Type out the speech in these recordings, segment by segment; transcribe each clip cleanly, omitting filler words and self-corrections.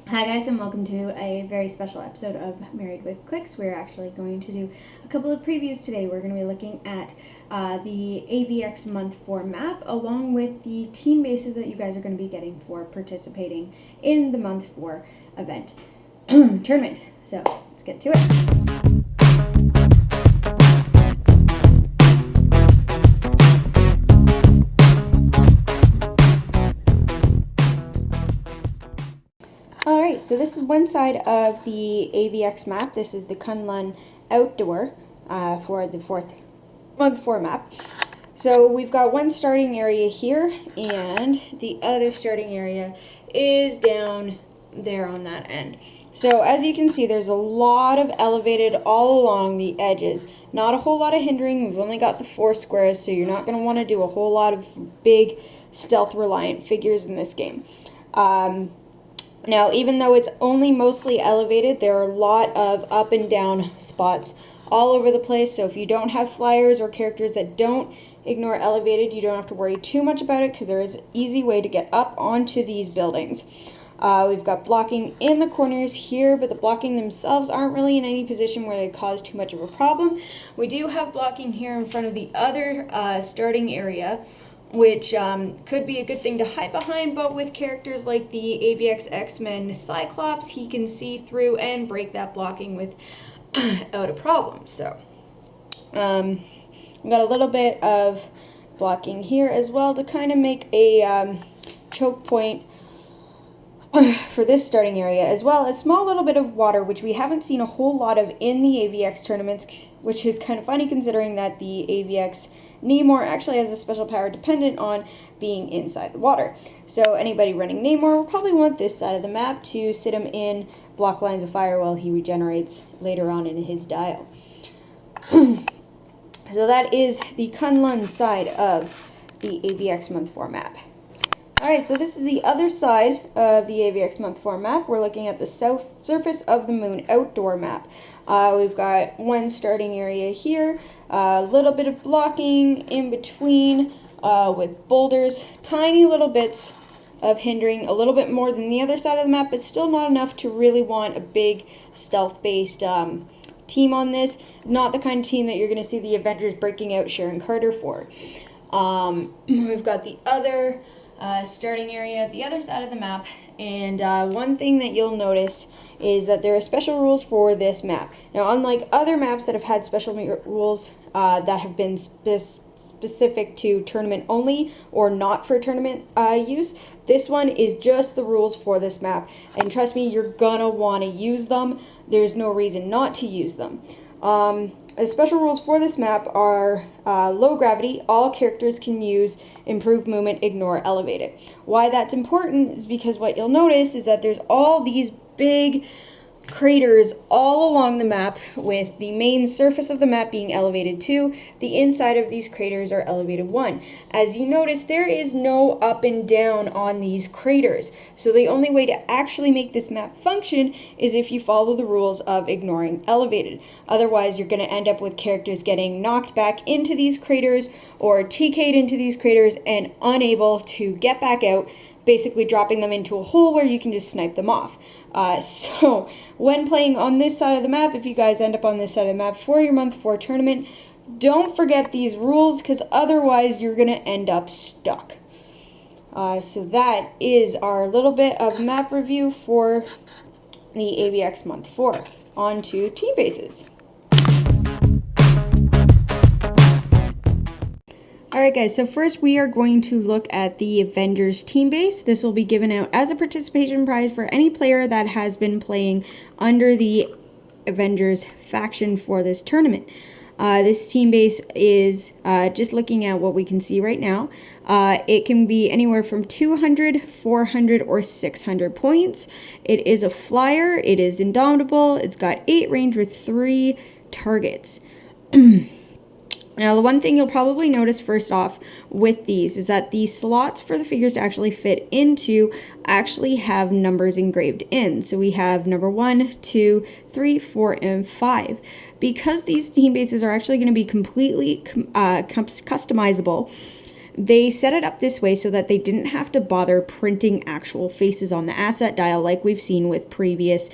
Hi guys, and welcome to a very special episode of Married with Clix. We're actually going to do a couple of previews today. We're going to be looking at the AvX Month 4 map, along with the team bases that you guys are going to be getting for participating in the Month 4 event tournament. So let's get to it. Alright, so this is one side of the AvX map. This is the Kunlun Outdoor for the Month 4 map. So we've got one starting area here, and the other starting area is down there on that end. So as you can see, there's a lot of elevated all along the edges. Not a whole lot of hindering. We've only got the 4 squares, so you're not going to want to do a whole lot of big stealth-reliant figures in this game. Now, even though it's only mostly elevated, there are a lot of up and down spots all over the place. So if you don't have flyers or characters that don't ignore elevated, you don't have to worry too much about it, because there is an easy way to get up onto these buildings. We've got blocking in the corners here, but the blocking themselves aren't really in any position where they cause too much of a problem. We do have blocking here in front of the other starting area, which could be a good thing to hide behind, but with characters like the AvX X-Men Cyclops, he can see through and break that blocking without a problem. So we've got a little bit of blocking here as well to kind of make a choke point for this starting area, as well as a small little bit of water, which we haven't seen a whole lot of in the AvX tournaments, which is kind of funny considering that the AvX Namor actually has a special power dependent on being inside the water. So anybody running Namor will probably want this side of the map to sit him in block lines of fire while he regenerates later on in his dial. So that is the Kunlun side of the AvX Month 4 map. Alright, so this is the other side of the AvX Month 4 map. We're looking at the surface of the moon outdoor map. We've got one starting area here, a little bit of blocking in between with boulders, tiny little bits of hindering, a little bit more than the other side of the map, but still not enough to really want a big stealth-based team on this. Not the kind of team that you're going to see the Avengers breaking out Sharon Carter for. We've got the other starting area, the other side of the map, and one thing that you'll notice is that there are special rules for this map. Now, unlike other maps that have had special rules that have been specific to tournament only or not for tournament use, this one is just the rules for this map, and trust me, you're gonna want to use them. There's no reason not to use them. The special rules for this map are low gravity. All characters can use improved movement, ignore elevated. Why that's important is because what you'll notice is that there's all these big craters all along the map, with the main surface of the map being elevated 2. The inside of these craters are elevated 1. As you notice, there is no up and down on these craters. So the only way to actually make this map function is if you follow the rules of ignoring elevated. Otherwise, you're going to end up with characters getting knocked back into these craters or TK'd into these craters and unable to get back out, basically dropping them into a hole where you can just snipe them off. So when playing on this side of the map, if you guys end up on this side of the map for your Month 4 tournament, don't forget these rules, because otherwise you're going to end up stuck. So that is our little bit of map review for the AvX Month 4. On to team bases. Alright guys, so first we are going to look at the Avengers team base. This will be given out as a participation prize for any player that has been playing under the Avengers faction for this tournament. This team base is, just looking at what we can see right now, it can be anywhere from 200, 400, or 600 points. It is a flyer, it is indomitable, it's got 8 range with 3 targets. Now, the one thing you'll probably notice first off with these is that the slots for the figures to actually fit into actually have numbers engraved in. So we have number 1, 2, 3, 4, and 5. Because these team bases are actually going to be completely customizable, they set it up this way so that they didn't have to bother printing actual faces on the asset dial like we've seen with previous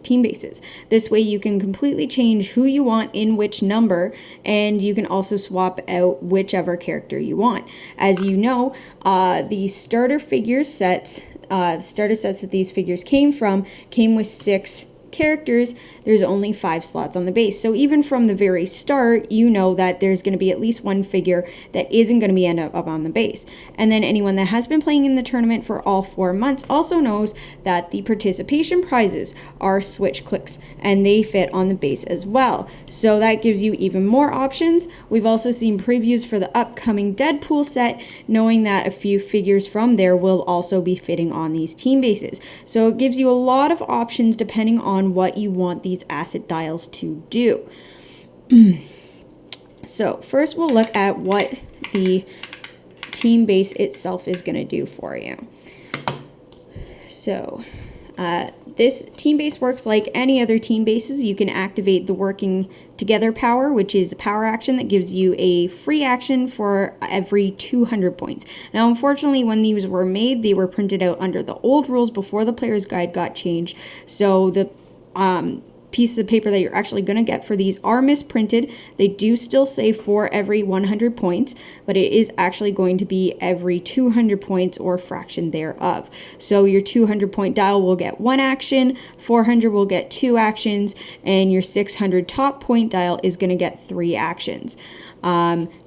team bases. This way you can completely change who you want in which number, and you can also swap out whichever character you want. As you know, the starter sets that these figures came with 6 characters. There's only 5 slots on the base. So even from the very start, you know that there's going to be at least one figure that isn't going to be end up on the base. And then anyone that has been playing in the tournament for all 4 months also knows that the participation prizes are Switch Clix, and they fit on the base as well. So that gives you even more options. We've also seen previews for the upcoming Deadpool set, knowing that a few figures from there will also be fitting on these team bases. So it gives you a lot of options depending on what you want these asset dials to do. So first we'll look at what the team base itself is going to do for you. So this team base works like any other team bases. You can activate the working together power, which is a power action that gives you a free action for every 200 points. Now, unfortunately, when these were made, they were printed out under the old rules before the player's guide got changed. So the pieces of paper that you're actually going to get for these are misprinted. They do still say for every 100 points, but it is actually going to be every 200 points or fraction thereof. So your 200 point dial will get 1 action, 400 will get 2 actions, and your 600 top point dial is going to get 3 actions.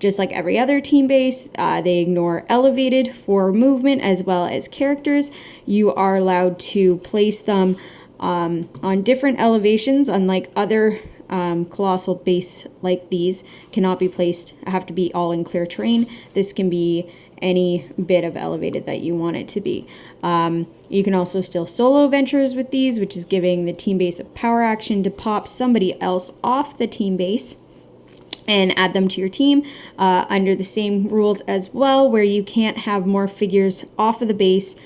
Just like every other team base, they ignore elevated for movement as well as characters. You are allowed to place them on different elevations, unlike other colossal base like these cannot be placed, have to be all in clear terrain. This can be any bit of elevated that you want it to be. You can also still solo Avengers with these, which is giving the team base a power action to pop somebody else off the team base and add them to your team under the same rules as well, where you can't have more figures off of the base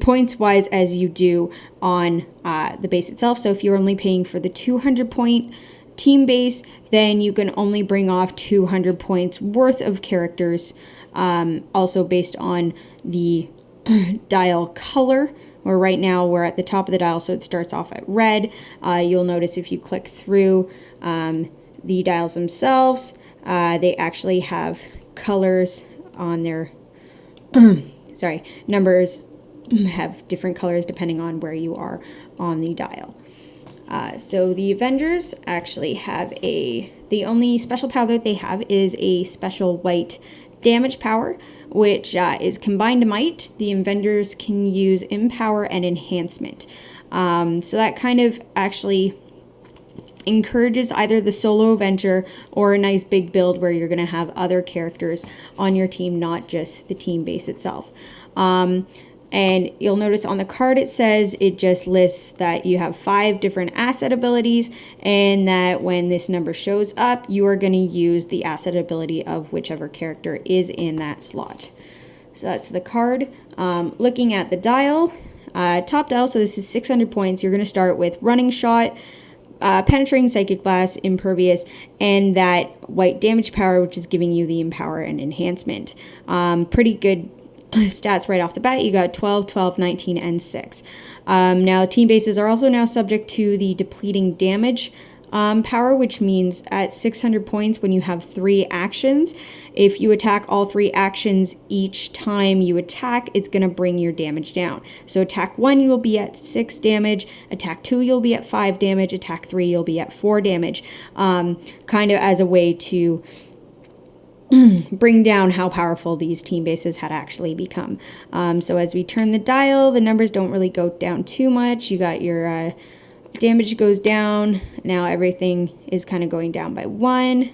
points wise as you do on the base itself. So if you're only paying for the 200 point team base, then you can only bring off 200 points worth of characters, also based on the dial color, where right now we're at the top of the dial, so it starts off at red. You'll notice if you click through the dials themselves, they actually have colors on their numbers have different colors depending on where you are on the dial. So the Avengers actually have the only special power that they have is a special white damage power, which is combined to might. The Avengers can use empower and enhancement. So that kind of actually encourages either the solo Avenger or a nice big build where you're going to have other characters on your team, not just the team base itself. And you'll notice on the card it says, it just lists that you have 5 different asset abilities, and that when this number shows up, you are going to use the asset ability of whichever character is in that slot. So that's the card. Looking at the dial, top dial, so this is 600 points. You're going to start with running shot, penetrating psychic blast, impervious, and that white damage power, which is giving you the empower and enhancement. Pretty good stats right off the bat. You got 12, 12, 19, and 6. Now, team bases are also now subject to the depleting damage power, which means at 600 points, when you have 3 actions, if you attack all 3 actions each time you attack, it's going to bring your damage down. So attack 1, you'll be at 6 damage. Attack 2, you'll be at 5 damage. Attack 3, you'll be at 4 damage. Kind of as a way to bring down how powerful these team bases had actually become. So as we turn the dial, the numbers don't really go down too much. You got your damage goes down. Now everything is kind of going down by 1,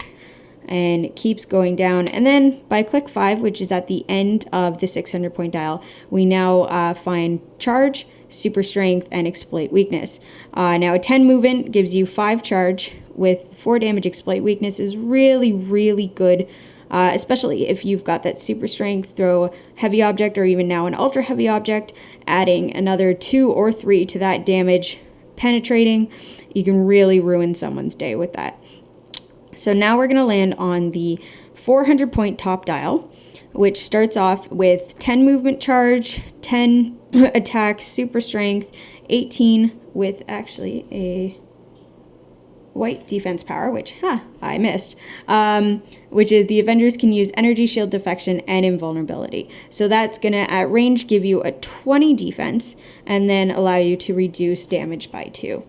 and it keeps going down. And then by click 5, which is at the end of the 600 point dial, we now find charge, super strength, and exploit weakness. Now a 10 movement gives you 5 charge with 4 damage. Exploit weakness is really, really good. Especially if you've got that super strength, throw a heavy object, or even now an ultra heavy object, adding another 2 or 3 to that damage penetrating, you can really ruin someone's day with that. So now we're going to land on the 400 point top dial, which starts off with 10 movement charge, 10 attack, super strength, 18 with actually a white defense power, which I missed, which is the Avengers can use energy shield deflection and invulnerability. So that's gonna at range give you a 20 defense and then allow you to reduce damage by 2.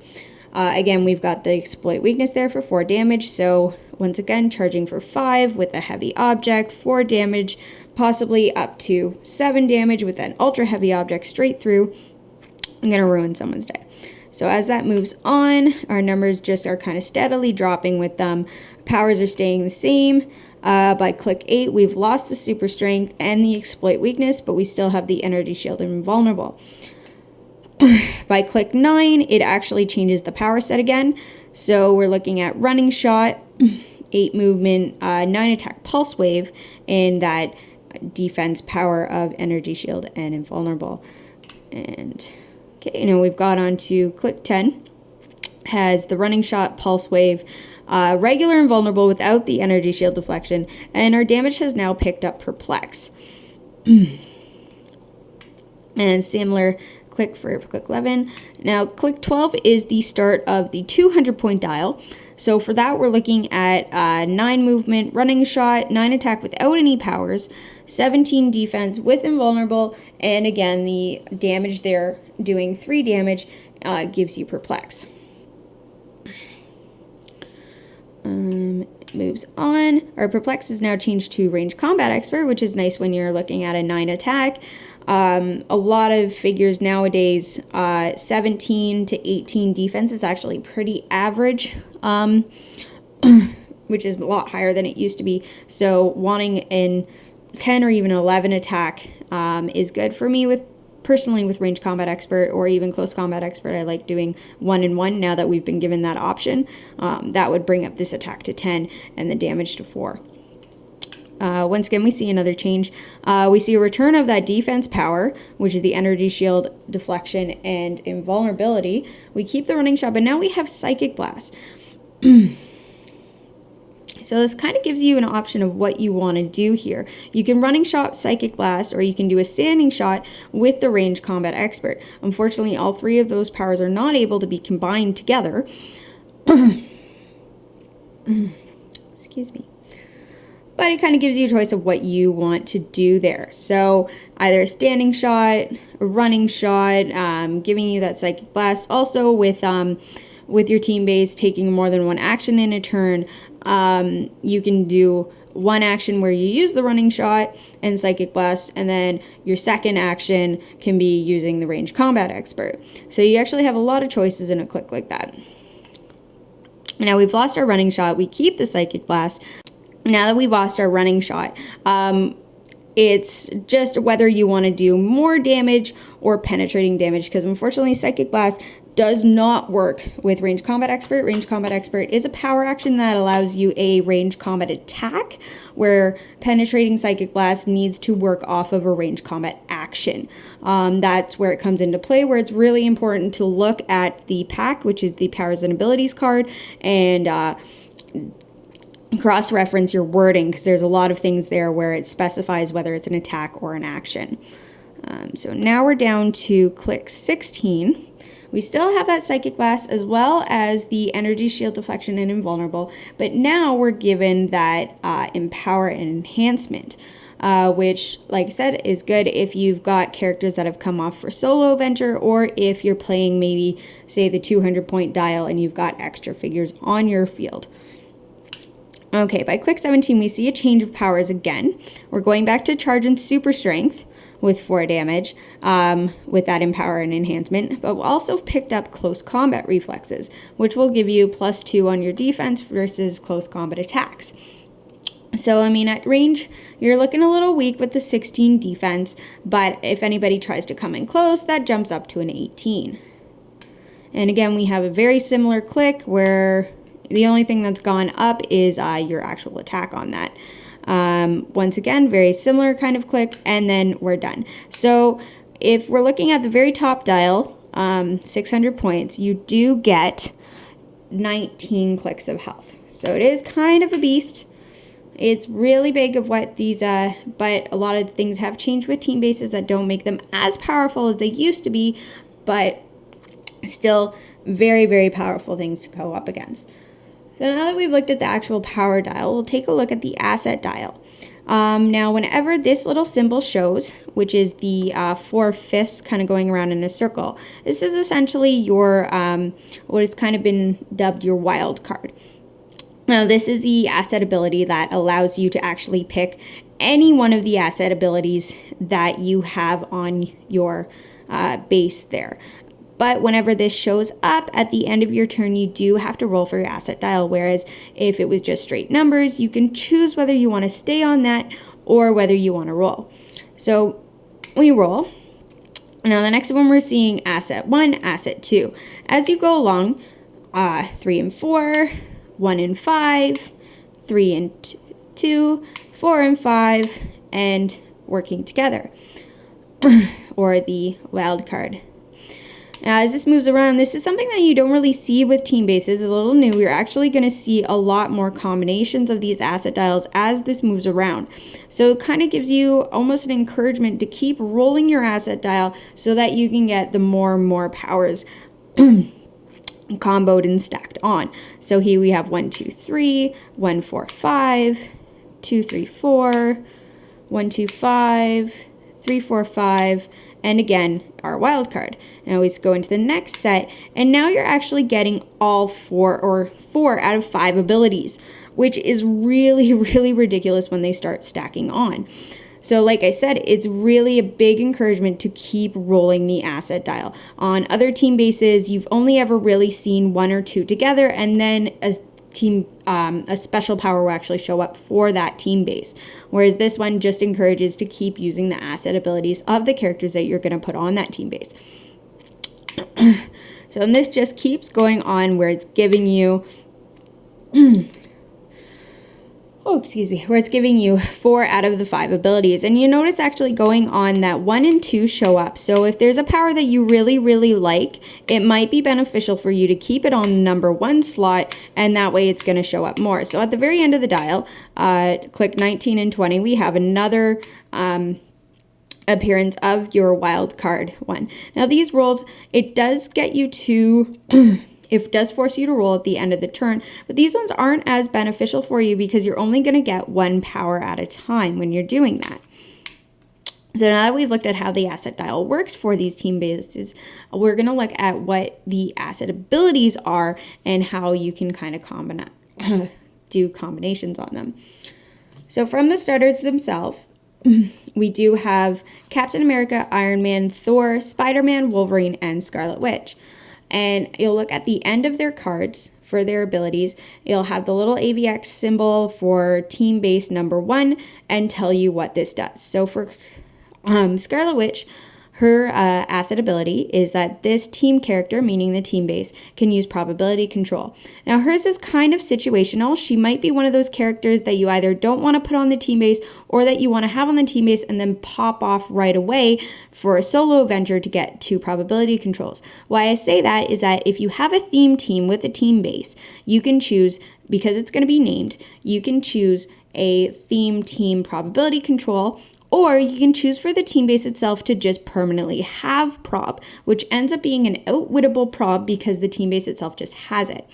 Again, we've got the exploit weakness there for 4 damage, so once again charging for 5 with a heavy object, 4 damage, possibly up to 7 damage with an ultra heavy object straight through. I'm gonna ruin someone's day. So as that moves on, our numbers just are kind of steadily dropping with them. Powers are staying the same. By click 8, we've lost the super strength and the exploit weakness, but we still have the energy shield and invulnerable. By click 9, it actually changes the power set again. So we're looking at running shot, 8 movement, 9 attack pulse wave, and that defense power of energy shield and invulnerable. And okay, now we've got on to click 10, has the running shot, pulse wave, regular and vulnerable without the energy shield deflection, and our damage has now picked up perplex. And similar click for click 11. Now click 12 is the start of the 200 point dial. So for that we're looking at 9 movement, running shot, 9 attack without any powers, 17 defense with invulnerable, and again the damage there doing 3 damage gives you perplex. Moves on. Our perplex is now changed to range combat expert, which is nice when you're looking at a 9 attack. A lot of figures nowadays, 17 to 18 defense is actually pretty average, which is a lot higher than it used to be. So wanting an 10 or even 11 attack is good for me personally with range combat expert or even close combat expert. I like doing 1 and 1 now that we've been given that option. That would bring up this attack to 10 and the damage to 4. Once again, we see another change. We see a return of that defense power, which is the energy shield, deflection, and invulnerability. We keep the running shot, but now we have psychic blast. So this kind of gives you an option of what you want to do here. You can running shot psychic blast, or you can do a standing shot with the range combat expert. Unfortunately, all 3 of those powers are not able to be combined together. Excuse me. But it kind of gives you a choice of what you want to do there. So either a standing shot, a running shot, giving you that psychic blast. Also with your team base taking more than 1 action in a turn, you can do 1 action where you use the running shot and psychic blast, and then your second action can be using the range combat expert. So you actually have a lot of choices in a click like that. Now we've lost our running shot, we keep the psychic blast. Now that we've lost our running shot, it's just whether you want to do more damage or penetrating damage, because unfortunately psychic blast does not work with range combat expert. Range combat expert is a power action that allows you a range combat attack, where penetrating psychic blast needs to work off of a range combat action. That's where it comes into play, where it's really important to look at the pack, which is the powers and abilities card, and cross-reference your wording, because there's a lot of things there where it specifies whether it's an attack or an action. So now we're down to click 16. We still have that psychic blast as well as the energy shield deflection and invulnerable, but now we're given that empower and enhancement, which, like I said, is good if you've got characters that have come off for solo adventure, or if you're playing maybe, say, the 200 point dial and you've got extra figures on your field. Okay, by click 17, we see a change of powers again. We're going back to charge and super strength with 4 damage with that empower and enhancement, but we also picked up close combat reflexes, which will give you +2 on your defense versus close combat attacks. So, I mean, at range, you're looking a little weak with the 16 defense, but if anybody tries to come in close, that jumps up to an 18. And again, we have a very similar click where the only thing that's gone up is your actual attack on that. Once again, very similar kind of click, and then we're done. So if we're looking at the very top dial, 600 points, you do get 19 clicks of health. So it is kind of a beast. It's really big of what these, but a lot of things have changed with team bases that don't make them as powerful as they used to be, but still very, very powerful things to go up against. So now that we've looked at the actual power dial, we'll take a look at the asset dial. Now, whenever this little symbol shows, which is the 4 fists kind of going around in a circle, this is essentially your, what has kind of been dubbed your wild card. Now, this is the asset ability that allows you to actually pick any one of the asset abilities that you have on your base there. But whenever this shows up at the end of your turn, you do have to roll for your asset dial. Whereas if it was just straight numbers, you can choose whether you want to stay on that or whether you want to roll. So we roll. Now the next one we're seeing asset 1, asset 2. As you go along, 3 and 4, 1 and 5, 3 and 2, 4 and 5, and working together, or the wild card. Now, as this moves around, this is something that you don't really see with team bases. It's a little new. You're actually going to see a lot more combinations of these asset dials as this moves around. So it kind of gives you almost an encouragement to keep rolling your asset dial so that you can get the more and more powers comboed and stacked on. So here we have 1, 2, 3, 1, 4, 5, 2, 3, 4, 1, 2, 5, 3, 4, 5, and again, our wild card. Now let's go into the next set, and now you're actually getting all 4 out of 5 abilities, which is really, really ridiculous when they start stacking on. So like I said, it's really a big encouragement to keep rolling the asset dial. On other team bases, you've only ever really seen 1 or 2 together, and then a special power will actually show up for that team base. Whereas this one just encourages to keep using the asset abilities of the characters that you're going to put on that team base. So and this just keeps going on where it's giving you where it's giving you 4 out of the 5 abilities. And you notice actually going on that 1 and 2 show up. So if there's a power that you really, really like, it might be beneficial for you to keep it on the number 1 slot, and that way it's going to show up more. So at the very end of the dial, click 19 and 20, we have another appearance of your wild card one. Now these rolls, it does get you to it does force you to roll at the end of the turn, but these ones aren't as beneficial for you because you're only going to get 1 power at a time when you're doing that. So now that we've looked at how the asset dial works for these team bases, we're going to look at what the asset abilities are and how you can kind of do combinations on them. So from the starters themselves, we do have Captain America, Iron Man, Thor, Spider-Man, Wolverine, and Scarlet Witch. And you'll look at the end of their cards for their abilities. It'll have the little AvX symbol for team base number 1 and tell you what this does. So for Scarlet Witch, her asset ability is that this team character, meaning the team base, can use probability control. Now hers is kind of situational. She might be one of those characters that you either don't want to put on the team base or that you want to have on the team base and then pop off right away for a solo Avenger to get 2 probability controls. Why I say that is that if you have a theme team with a team base, you can choose, because it's going to be named, you can choose a theme team probability control, or you can choose for the team base itself to just permanently have prob, which ends up being an outwittable prob because the team base itself just has it.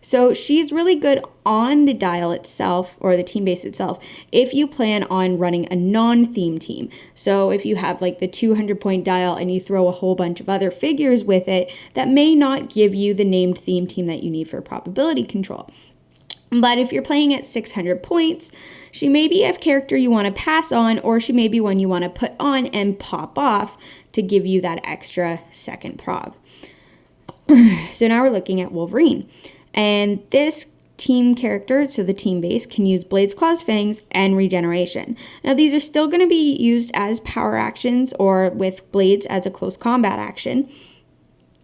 So she's really good on the dial itself, or the team base itself, if you plan on running a non-theme team. So if you have like the 200-point dial and you throw a whole bunch of other figures with it, that may not give you the named theme team that you need for probability control. But if you're playing at 600 points, she may be a character you want to pass on, or she may be one you want to put on and pop off to give you that extra second prob. So now we're looking at Wolverine. And this team character, so the team base, can use Blades, Claws, Fangs, and Regeneration. Now these are still going to be used as power actions or with Blades as a close combat action,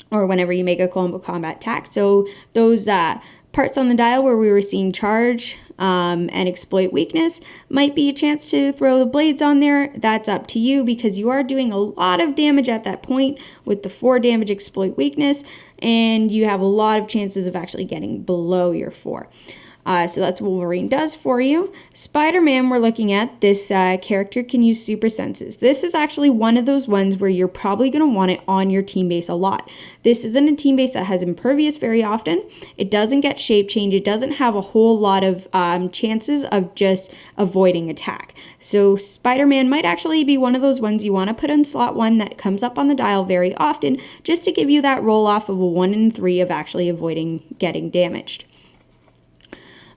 or whenever you make a combat attack. So those parts on the dial where we were seeing charge and exploit weakness might be a chance to throw the blades on there. That's up to you because you are doing a lot of damage at that point with the 4 damage exploit weakness, and you have a lot of chances of actually getting below your 4. So that's what Wolverine does for you. Spider-Man, we're looking at, this character can use super senses. This is actually one of those ones where you're probably going to want it on your team base a lot. This isn't a team base that has impervious very often. It doesn't get shape change. It doesn't have a whole lot of chances of just avoiding attack. So Spider-Man might actually be one of those ones you want to put in slot 1 that comes up on the dial very often, just to give you that roll off of a 1 in 3 of actually avoiding getting damaged.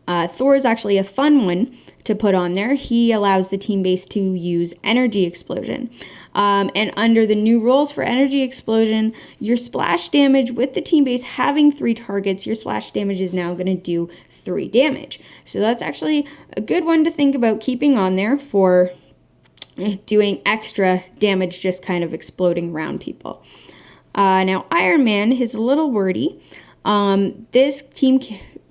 Thor is actually a fun one to put on there. He allows the team base to use energy explosion. And under the new rules for energy explosion, your splash damage with the team base having 3 targets, your splash damage is now going to do 3 damage. So that's actually a good one to think about keeping on there for doing extra damage, just kind of exploding around people. Now Iron Man is a little wordy. This team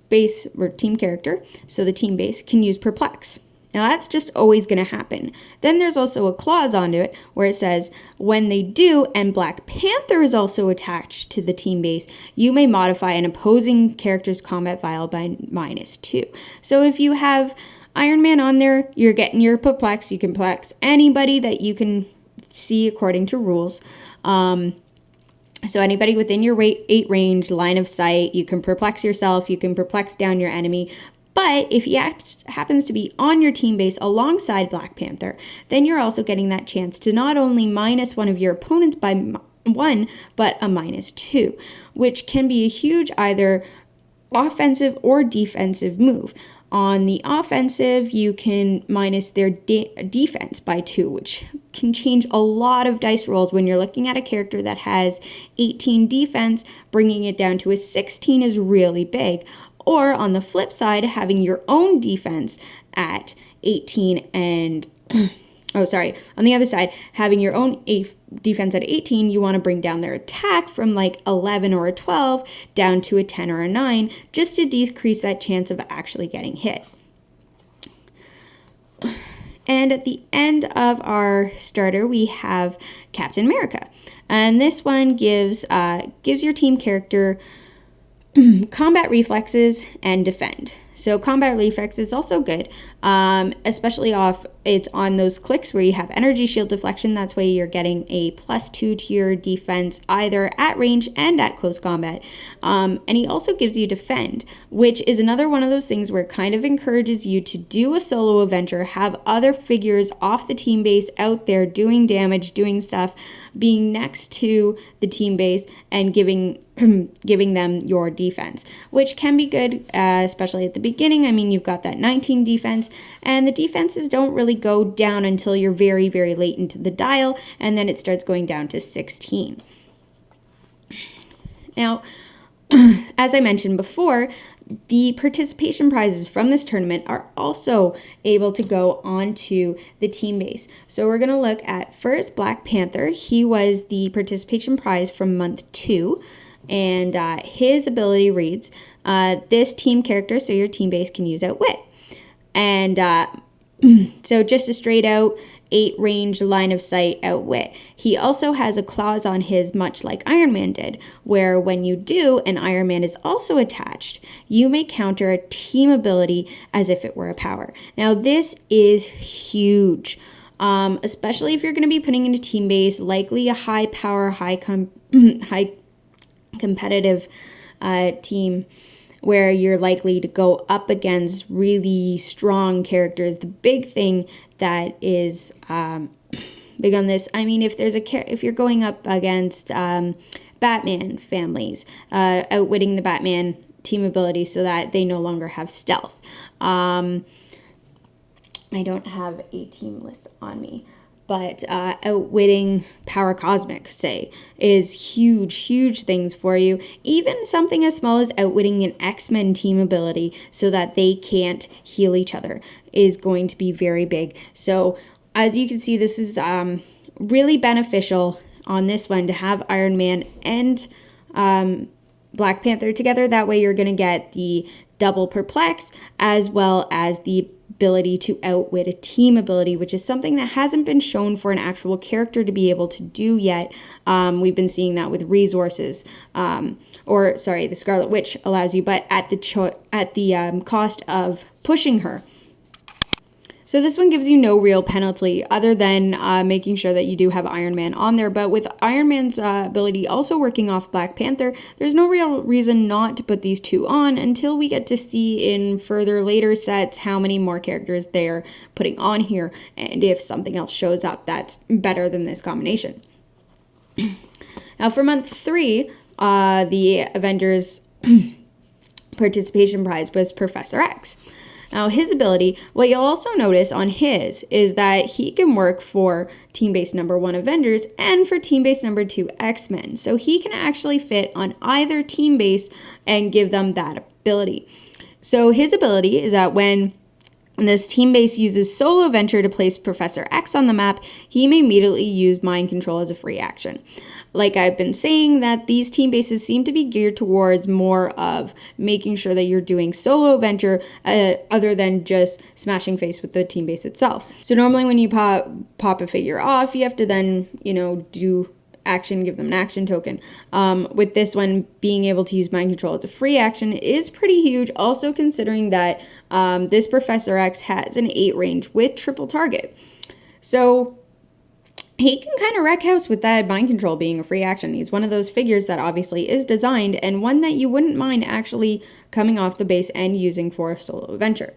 base or team character, so the team base, can use perplex. Now that's just always going to happen. Then there's also a clause onto it where it says when they do and Black Panther is also attached to the team base, you may modify an opposing character's combat vial by -2. So if you have Iron Man on there, you're getting your perplex. You can perplex anybody that you can see according to rules. So anybody within your 8 range, line of sight, you can perplex yourself, you can perplex down your enemy. But if he happens to be on your team base alongside Black Panther, then you're also getting that chance to not only minus one of your opponents by 1, but a -2, which can be a huge either offensive or defensive move. On the offensive, you can minus their defense by 2, which can change a lot of dice rolls when you're looking at a character that has 18 defense. Bringing it down to a 16 is really big. Or on the flip side, having your own defense at 18 and... on the other side, having your own defense at 18, you want to bring down their attack from like 11 or a 12 down to a 10 or a 9, just to decrease that chance of actually getting hit. And at the end of our starter, we have Captain America. And this one gives your team character combat reflexes and defend. So combat reflex is also good, especially it's on those Clix where you have energy shield deflection. That's why you're getting a +2 to your defense either at range and at close combat. And he also gives you defend, which is another one of those things where it kind of encourages you to do a solo adventure, have other figures off the team base out there doing damage, doing stuff, being next to the team base and giving them your defense, which can be good, especially at the beginning. I mean, you've got that 19 defense, and the defenses don't really go down until you're very, very late into the dial, and then it starts going down to 16. Now, as I mentioned before, the participation prizes from this tournament are also able to go onto the team base. So we're going to look at first Black Panther. He was the participation prize from month 2. And his ability reads, this team character, so your team base, can use Outwit. And so just a straight out 8 range line of sight Outwit. He also has a clause on his, much like Iron Man did, where when you do and Iron Man is also attached, you may counter a team ability as if it were a power. Now this is huge, especially if you're going to be putting in a team base, likely a high power, high competitive team where you're likely to go up against really strong characters. The big thing that is big on this, I mean, if you're going up against Batman families, outwitting the Batman team ability so that they no longer have stealth. I don't have a team list on me, but outwitting Power Cosmic, say, is huge things for you. Even something as small as outwitting an X-Men team ability so that they can't heal each other is going to be very big. So as you can see, this is really beneficial on this one to have Iron Man and Black Panther together. That way you're going to get the double perplex as well as the ability to outwit a team ability, which is something that hasn't been shown for an actual character to be able to do yet. We've been seeing that with resources, the Scarlet Witch allows you, but at the cost of pushing her. So this one gives you no real penalty other than making sure that you do have Iron Man on there. But with Iron Man's ability also working off Black Panther, there's no real reason not to put these two on until we get to see in further later sets how many more characters they're putting on here, and if something else shows up that's better than this combination. Now for month 3, the Avengers participation prize was Professor X. Now, his ability, what you'll also notice on his is that he can work for Team Base number 1 Avengers and for Team Base number 2 X-Men. So he can actually fit on either team base and give them that ability. So his ability is that when this team base uses solo venture to place Professor X on the map, he may immediately use mind control as a free action. Like I've been saying, that these team bases seem to be geared towards more of making sure that you're doing solo venture other than just smashing face with the team base itself. So normally when you pop a figure off, you have to then, do action, give them an action token. With this one, being able to use mind control as a free action is pretty huge, also considering that this Professor X has an 8 range with triple target. So he can kind of wreck house with that mind control being a free action. He's one of those figures that obviously is designed, and one that you wouldn't mind actually coming off the base and using for a solo adventure.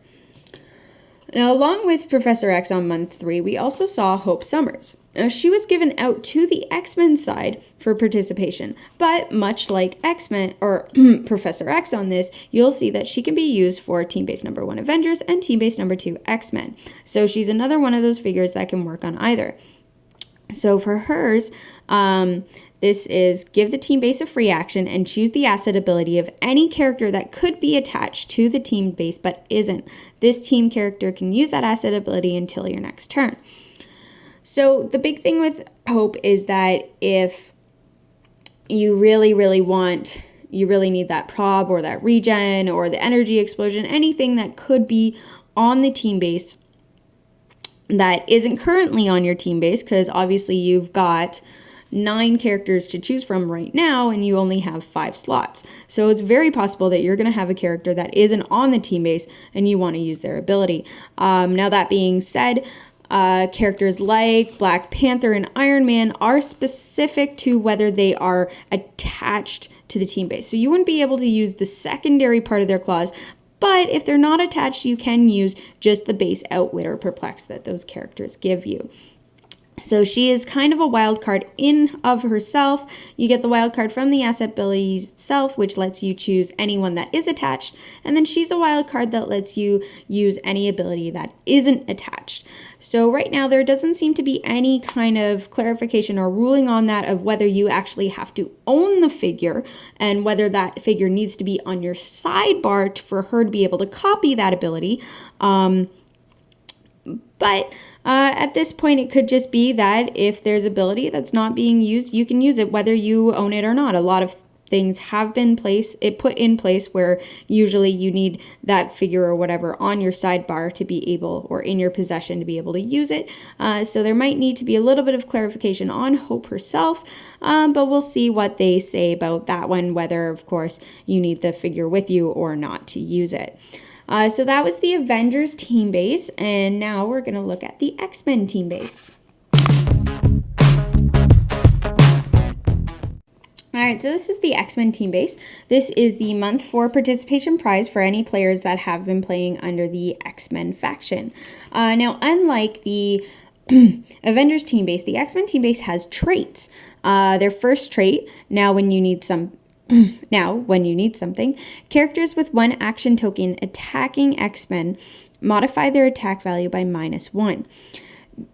Now, along with Professor X on month 3, we also saw Hope Summers. Now, she was given out to the X-Men side for participation, but much like X-Men or Professor X on this, you'll see that she can be used for Team Base number 1 Avengers and Team Base number 2 X-Men. So she's another one of those figures that can work on either. So for hers, this is give the team base a free action and choose the asset ability of any character that could be attached to the team base but isn't. This team character can use that asset ability until your next turn. So the big thing with Hope is that if you really need that prob or that regen or the energy explosion, anything that could be on the team base that isn't currently on your team base, because obviously you've got 9 characters to choose from right now and you only have 5 slots. So it's very possible that you're going to have a character that isn't on the team base and you want to use their ability. Now that being said, characters like Black Panther and Iron Man are specific to whether they are attached to the team base. So you wouldn't be able to use the secondary part of their clause, but if they're not attached, you can use just the base outwit or perplex that those characters give you. So she is kind of a wild card in of herself. You get the wild card from the asset ability itself, which lets you choose anyone that is attached. And then she's a wild card that lets you use any ability that isn't attached. So right now there doesn't seem to be any kind of clarification or ruling on that of whether you actually have to own the figure and whether that figure needs to be on your sidebar for her to be able to copy that ability. But at this point, it could just be that if there's ability that's not being used, you can use it whether you own it or not. A lot of things have been put in place where usually you need that figure or whatever on your sidebar to be able, or in your possession to be able to use it. So there might need to be a little bit of clarification on Hope herself, but we'll see what they say about that one, whether, of course, you need the figure with you or not to use it. So that was the Avengers team base, and now we're going to look at the X-Men team base. Alright, so this is the X-Men team base. This is the month 4 participation prize for any players that have been playing under the X-Men faction. Now, unlike the Avengers team base, the X-Men team base has traits. Their first trait, when you need something, characters with 1 action token attacking X-Men modify their attack value by -1.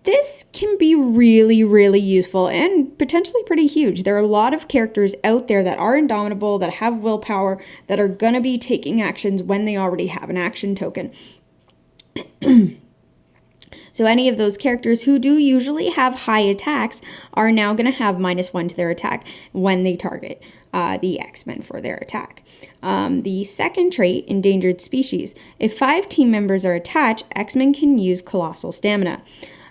This can be really, really useful and potentially pretty huge. There are a lot of characters out there that are indomitable, that have willpower, that are going to be taking actions when they already have an action token. So any of those characters who do usually have high attacks are now going to have -1 to their attack when they target the X-Men for their attack. The second trait, Endangered Species. If 5 team members are attached, X-Men can use Colossal Stamina.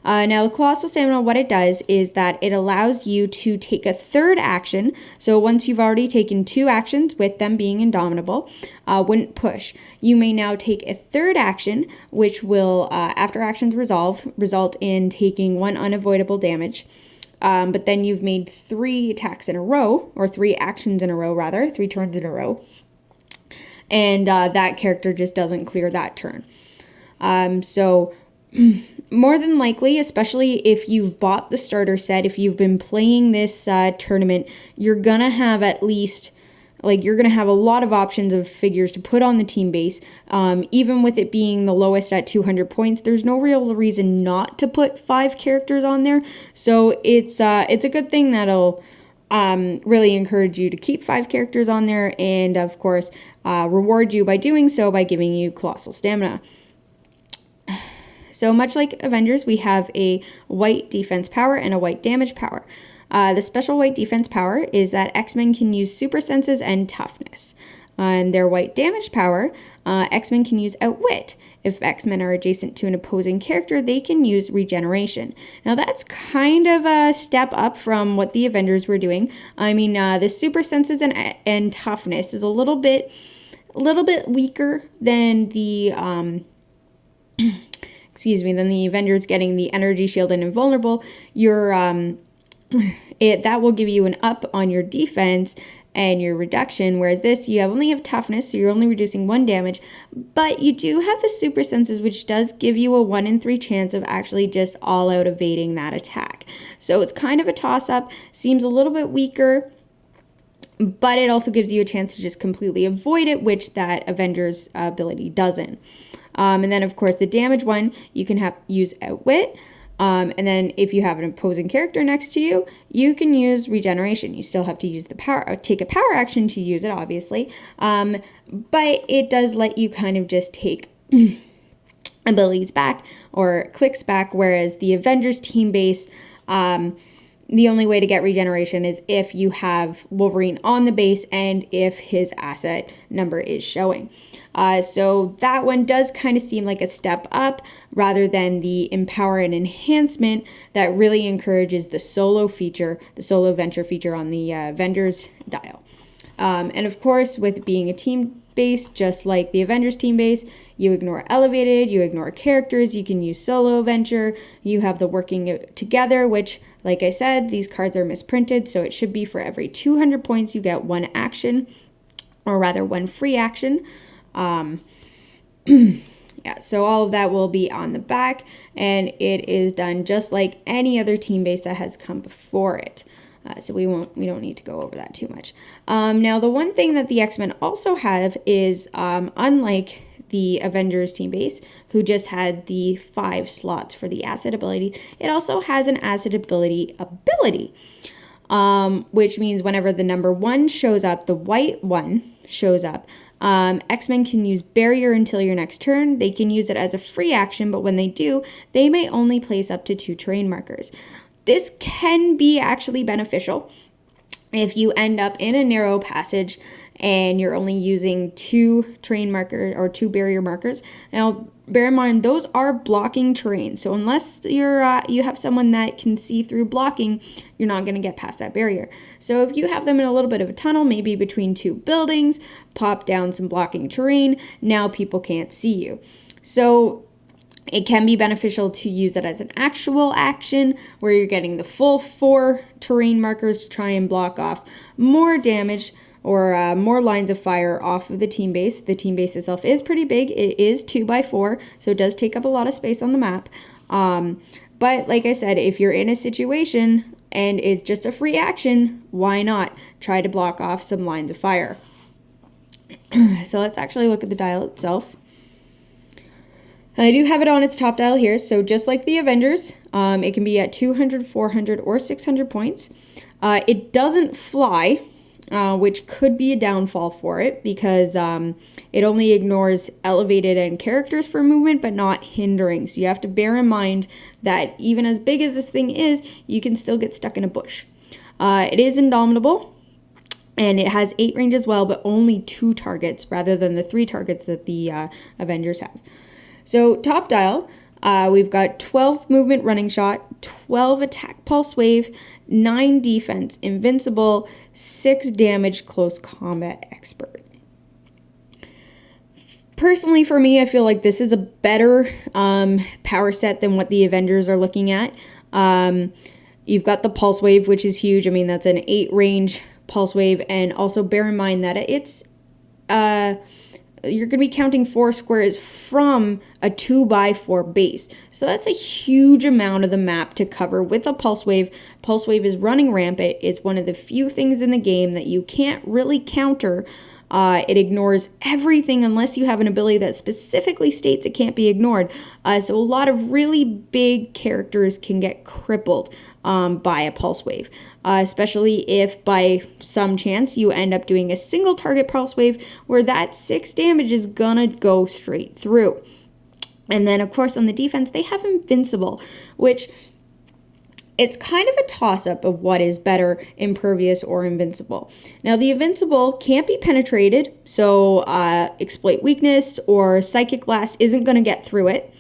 Now, the Colossal Stamina, what it does is that it allows you to take a third action. So once you've already taken 2 actions, with them being Indomitable, wouldn't push. You may now take a third action, which will, after actions resolve, result in taking 1 unavoidable damage. But then you've made 3 attacks in a row, or 3 actions in a row, rather, 3 turns in a row. And that character just doesn't clear that turn. So more than likely, especially if you've bought the starter set, if you've been playing this tournament, you're gonna have at least, you're gonna have a lot of options of figures to put on the team base. Even with it being the lowest at 200 points, there's no real reason not to put 5 characters on there. So it's a good thing that'll really encourage you to keep 5 characters on there, and of course reward you by doing so by giving you Colossal Stamina. So much like Avengers, we have a white defense power and a white damage power. The special white defense power is that X-Men can use super senses and toughness. On their white damage power, X-Men can use Outwit. If X-Men are adjacent to an opposing character, they can use Regeneration. Now that's kind of a step up from what the Avengers were doing. I mean, the super senses and toughness is a little bit weaker than the than the Avengers getting the energy shield and invulnerable. That will give you an up on your defense and your reduction, whereas this, you only have toughness, so you're only reducing 1 damage, but you do have the super senses, which does give you a 1 in 3 chance of actually just all out evading that attack. So it's kind of a toss-up, seems a little bit weaker, but it also gives you a chance to just completely avoid it, which that Avengers ability doesn't. And then, of course, the damage one, you can use Outwit. And then if you have an opposing character next to you, you can use Regeneration. You still have to use the power, take a power action to use it, obviously. But it does let you kind of just take abilities back or clicks back, whereas the Avengers team base, the only way to get Regeneration is if you have Wolverine on the base and if his asset number is showing. So that one does kind of seem like a step up rather than the Empower and Enhancement that really encourages the solo feature, the solo venture feature on the Avengers dial. And of course, with being a team base, just like the Avengers team base, you ignore Elevated, you ignore characters, you can use solo venture, you have the working together, which, like I said, these cards are misprinted, so it should be for every 200 points you get 1 action, or rather 1 free action. Yeah, so all of that will be on the back, and it is done just like any other team base that has come before it. So we don't need to go over that too much. Now, the one thing that the X-Men also have is, unlike the Avengers team base, who just had the 5 slots for the asset ability, it also has an asset ability, which means whenever the number 1 shows up, the white one shows up, X-Men can use Barrier until your next turn. They can use it as a free action, but when they do, they may only place up to 2 terrain markers. This can be actually beneficial if you end up in a narrow passage and you're only using 2 terrain markers or 2 barrier markers. Now, bear in mind, those are blocking terrain. So unless you have someone that can see through blocking, you're not going to get past that barrier. So if you have them in a little bit of a tunnel, maybe between 2 buildings, pop down some blocking terrain, now people can't see you. So it can be beneficial to use it as an actual action where you're getting the full 4 terrain markers to try and block off more damage or more lines of fire off of the team base. The team base itself is pretty big. It is 2x4, so it does take up a lot of space on the map. But like I said, if you're in a situation and it's just a free action, why not try to block off some lines of fire? So let's actually look at the dial itself. I do have it on its top dial here, so just like the Avengers, it can be at 200, 400, or 600 points. It doesn't fly, which could be a downfall for it because it only ignores elevated and characters for movement, but not hindering. So you have to bear in mind that even as big as this thing is, you can still get stuck in a bush. It is indomitable, and it has 8 range as well, but only 2 targets rather than the 3 targets that the Avengers have. So top dial, we've got 12 movement running shot, 12 attack pulse wave, 9 defense, invincible, 6 damage, close combat expert. Personally, for me, I feel like this is a better power set than what the Avengers are looking at. You've got the pulse wave, which is huge. I mean, that's an 8 range pulse wave, and also bear in mind that it's you're going to be counting 4 squares from a 2x4 base. So that's a huge amount of the map to cover with a pulse wave. Pulse wave is running rampant. It's one of the few things in the game that you can't really counter. It ignores everything unless you have an ability that specifically states it can't be ignored. So a lot of really big characters can get crippled by a pulse wave, especially if by some chance you end up doing a single target pulse wave where that 6 damage is gonna go straight through. And then of course on the defense they have invincible, which it's kind of a toss-up of what is better, impervious or invincible. Now the invincible can't be penetrated, so exploit weakness or psychic blast isn't going to get through it,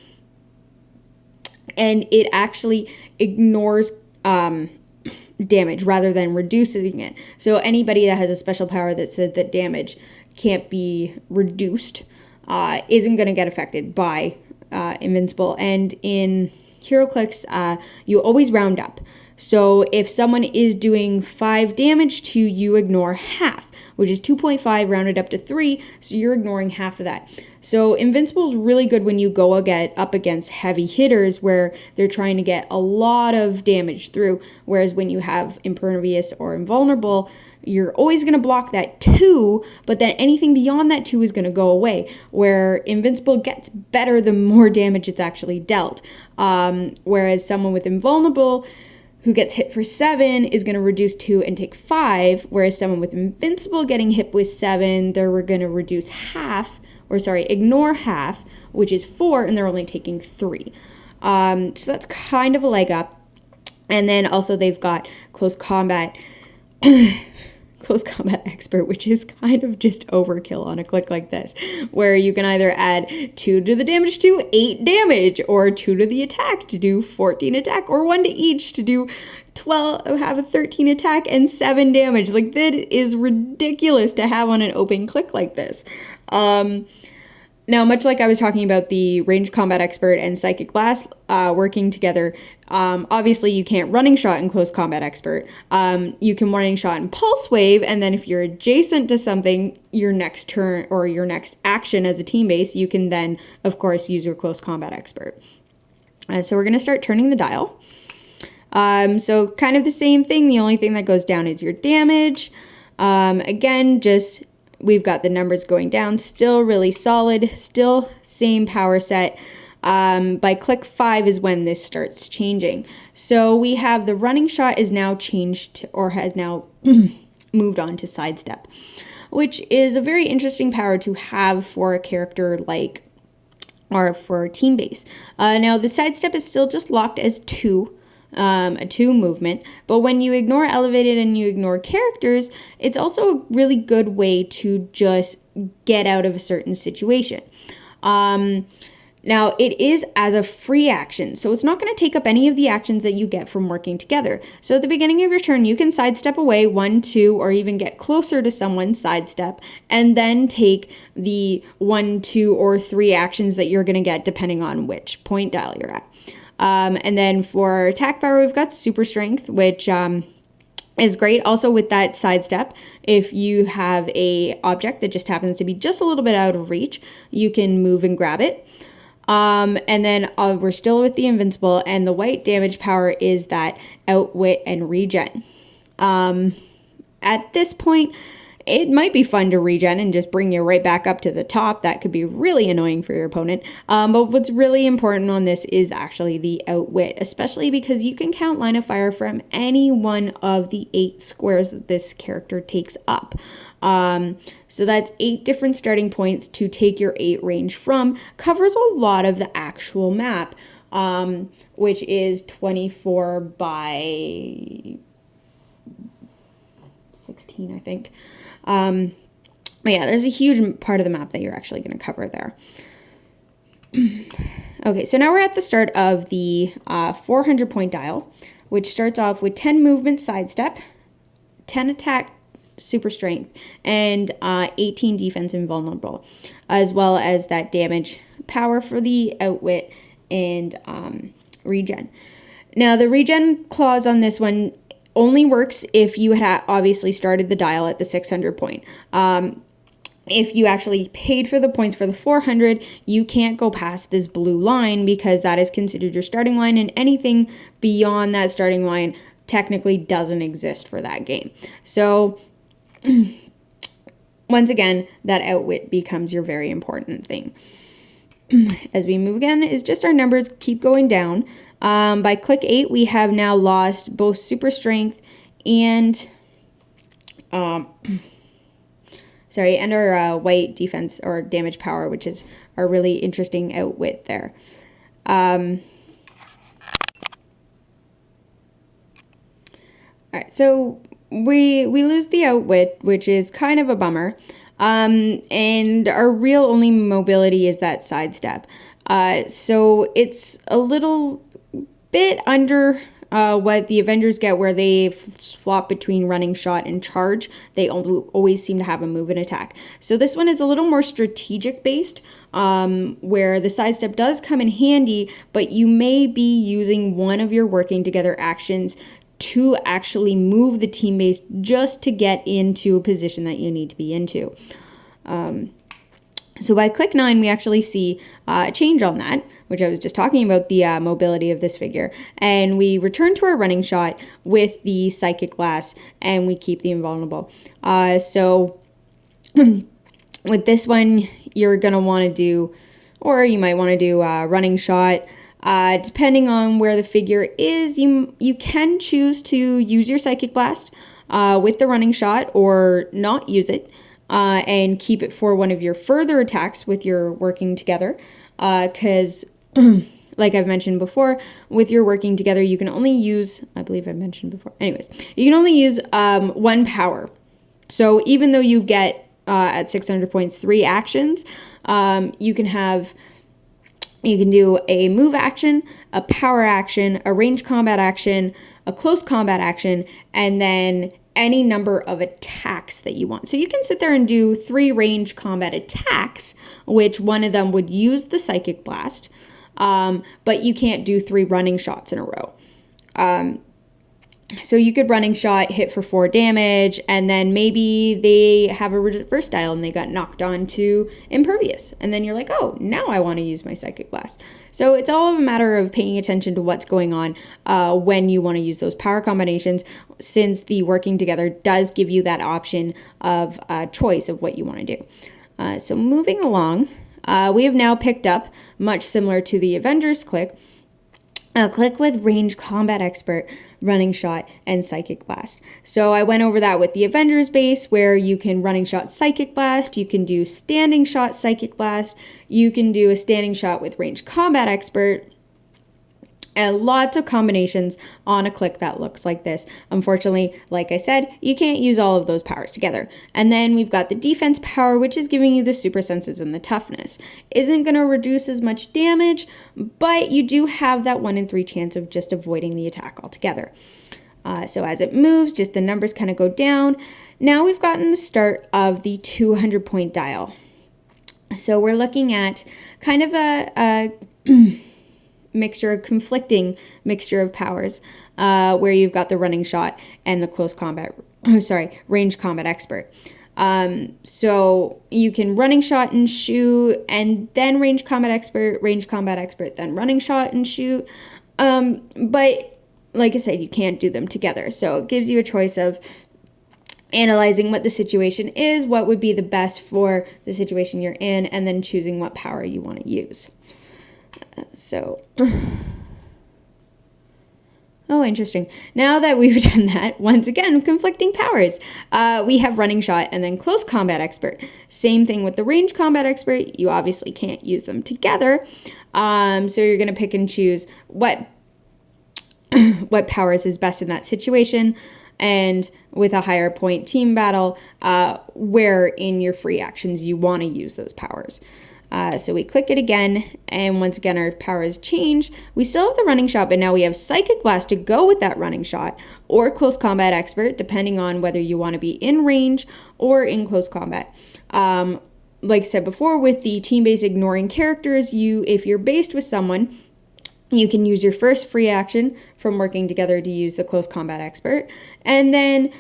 and it actually ignores damage rather than reducing it. So anybody that has a special power that says that damage can't be reduced isn't going to get affected by invincible. And in Heroclix, you always round up. So if someone is doing 5 damage to you, ignore half, which is 2.5 rounded up to 3, so you're ignoring half of that. So invincible is really good when you go up against heavy hitters where they're trying to get a lot of damage through, whereas when you have impervious or invulnerable, you're always going to block that 2, but then anything beyond that 2 is going to go away, where invincible gets better the more damage it's actually dealt. Whereas someone with invulnerable who gets hit for 7 is going to reduce 2 and take 5, whereas someone with invincible getting hit with 7, they're going to reduce half, ignore half, which is 4, and they're only taking 3. So that's kind of a leg up. And then also they've got close combat expert, which is kind of just overkill on a click like this, where you can either add 2 to the damage to do 8 damage, or 2 to the attack to do 14 attack, or 1 to each to do 12, have a 13 attack and 7 damage. Like, that is ridiculous to have on an open click like this. Now, much like I was talking about the ranged combat expert and psychic blast working together, obviously you can't running shot in close combat expert. You can running shot in pulse wave, and then if you're adjacent to something, your next turn or your next action as a team base, you can then, of course, use your close combat expert. So we're going to start turning the dial. So kind of the same thing. The only thing that goes down is your damage. Again, just we've got the numbers going down, still really solid, still same power set. By click 5 is when this starts changing. So we have the running shot is now changed, or has now moved on to sidestep, which is a very interesting power to have for a character like, or for team base. Now the sidestep is still just locked as 2. A 2 movement, but when you ignore elevated and you ignore characters, it's also a really good way to just get out of a certain situation. Now it is as a free action, so it's not going to take up any of the actions that you get from working together. So at the beginning of your turn, you can sidestep away 1, 2, or even get closer to someone, sidestep, and then take the 1, 2, or 3 actions that you're going to get depending on which point dial you're at. And then for attack power, we've got super strength, which is great. Also with that sidestep, if you have a object that just happens to be just a little bit out of reach, you can move and grab it. And then we're still with the invincible, and the white damage power is that outwit and regen. At this point, it might be fun to regen and just bring you right back up to the top. That could be really annoying for your opponent. But what's really important on this is actually the outwit, especially because you can count line of fire from any one of the 8 squares that this character takes up. So that's 8 different starting points to take your 8 range from. Covers a lot of the actual map, which is 24 by 16, I think. But yeah, there's a huge part of the map that you're actually going to cover there. Okay, so now we're at the start of the 400 point dial, which starts off with 10 movement sidestep, 10 attack super strength, and 18 defense invulnerable, as well as that damage power for the outwit and regen. Now the regen clause on this one only works if you had obviously started the dial at the 600 point. If you actually paid for the points for the 400, you can't go past this blue line because that is considered your starting line, and anything beyond that starting line technically doesn't exist for that game. So once again, that outwit becomes your very important thing. As we move again, is just our numbers keep going down. By click 8, we have now lost both super strength and and our white defense or damage power, which is our really interesting outwit there. All right, so we lose the outwit, which is kind of a bummer. And our real only mobility is that sidestep. So it's a little bit under what the Avengers get, where they swap between running shot and charge. They always seem to have a move and attack. So this one is a little more strategic based, where the sidestep does come in handy, but you may be using one of your working together actions to actually move the team base just to get into a position that you need to be into. So by click 9, we actually see a change on that, which I was just talking about, the mobility of this figure. And we return to our running shot with the Psychic Blast, and we keep the invulnerable. So with this one, you're going to want to do, or you might want to do running shot. Depending on where the figure is, you can choose to use your Psychic Blast with the running shot or not use it. And keep it for one of your further attacks with your working together, because like I've mentioned before, with your working together, you can only use, I believe I've mentioned before, anyways, you can only use 1 power. So even though you get at 600 points 3 actions, you can do a move action, a power action, a range combat action, a close combat action, and then any number of attacks that you want. So you can sit there and do 3 range combat attacks, which one of them would use the Psychic Blast, but you can't do 3 running shots in a row. So you could running shot, hit for 4 damage, and then maybe they have a reverse dial and they got knocked on to impervious. And then you're like, oh, now I want to use my Psychic Blast. So it's all a matter of paying attention to what's going on when you want to use those power combinations, since the working together does give you that option of choice of what you want to do. So moving along, we have now picked up, much similar to the Avengers click, click with Range Combat Expert, Running Shot, and Psychic Blast. So I went over that with the Avengers base, where you can Running Shot Psychic Blast, you can do Standing Shot Psychic Blast, you can do a Standing Shot with Range Combat Expert, and lots of combinations on a click that looks like this. Unfortunately, like I said, you can't use all of those powers together. And then we've got the defense power, which is giving you the super senses and the toughness. Isn't going to reduce as much damage, but you do have that 1 in 3 chance of just avoiding the attack altogether. So as it moves, just the numbers kind of go down. Now we've gotten the start of the 200 point dial. So we're looking at kind of a conflicting mixture of powers, where you've got the running shot and the close combat, range combat expert. So you can running shot and shoot, and then range combat expert, then running shot and shoot. But like I said, you can't do them together. So it gives you a choice of analyzing what the situation is, what would be the best for the situation you're in, and then choosing what power you want to use. Oh, interesting. Now that we've done that, once again, conflicting powers. We have running shot and then close combat expert. Same thing with the range combat expert. You obviously can't use them together. So you're going to pick and choose what powers is best in that situation. And with a higher point team battle, where in your free actions you want to use those powers. So we click it again, and once again our powers change. We still have the running shot, but now we have Psychic Blast to go with that running shot, or Close Combat Expert, depending on whether you want to be in range or in close combat. Like I said before, with the team base ignoring characters, if you're based with someone, you can use your first free action from working together to use the Close Combat Expert, and then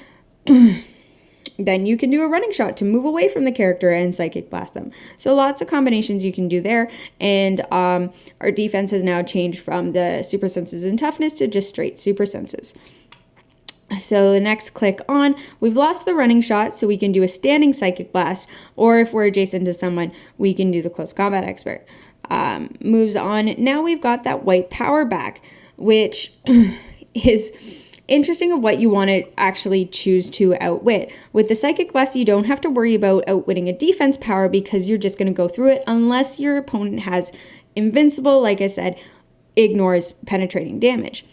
then you can do a running shot to move away from the character and Psychic Blast them. So lots of combinations you can do there, and our defense has now changed from the super senses and toughness to just straight super senses. So the next click on, we've lost the running shot, so we can do a standing Psychic Blast, or if we're adjacent to someone, we can do the Close Combat Expert. Moves on, now we've got that white power back, which is interesting of what you want to actually choose to outwit. With the Psychic Blast, you don't have to worry about outwitting a defense power because you're just going to go through it unless your opponent has Invincible, like I said, ignores penetrating damage.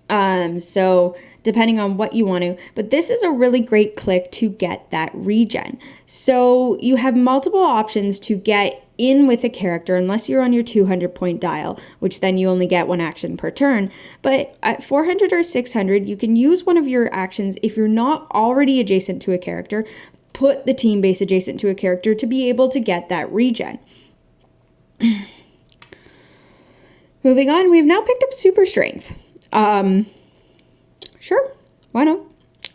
So depending on what you want to, but this is a really great click to get that regen. So you have multiple options to get in with a character unless you're on your 200 point dial, which then you only get one action per turn. But at 400 or 600, you can use one of your actions if you're not already adjacent to a character, put the team base adjacent to a character to be able to get that regen. Moving on, we've now picked up super strength. Sure, why not?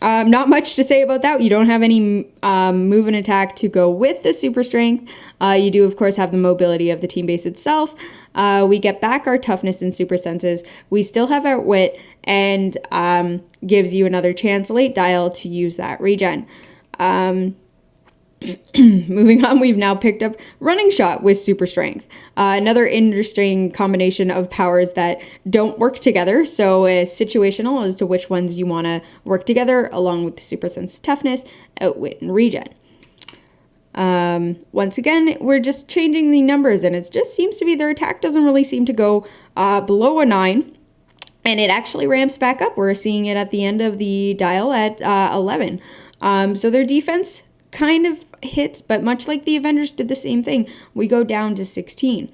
Not much to say about that. You don't have any move and attack to go with the super strength. You do, of course, have the mobility of the team base itself. We get back our toughness and super senses. We still have our wit, and gives you another chance late dial to use that regen. Moving on, we've now picked up running shot with super strength. Another interesting combination of powers that don't work together, so it's situational as to which ones you want to work together, along with the super sense toughness, outwit, and regen. Once again, we're just changing the numbers, and it just seems to be their attack doesn't really seem to go below a 9, and it actually ramps back up. We're seeing it at the end of the dial at 11. So their defense kind of hits, but much like the Avengers did the same thing, we go down to 16.